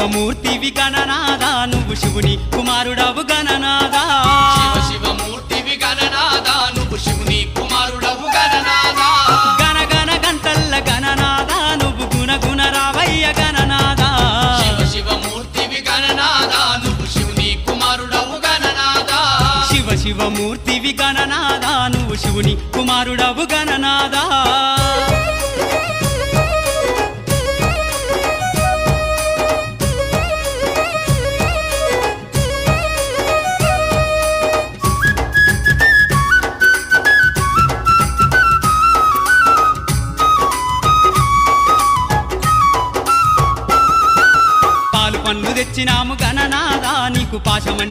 శివమూర్తివి గణనాదా నువ్వు శివుని కుమారుడవు గణనాదా శివమూర్తివి గణనాదా నువ్వు శివుని కుమారుడవు గణనాదా గణ గణ గంటల్ల గణనాదా నువ్వు గుణ గుణ రావయ్య గణనాదా శివమూర్తివి గణనాదా నువ్వు శివుని కుమారుడవు గణనాదా శివమూర్తివి గణనాదా నువ్వు శివుని కుమారుడవు గణనాదా పాలు పండ్లు తెచ్చినాము గణనాదా నీకు పాశం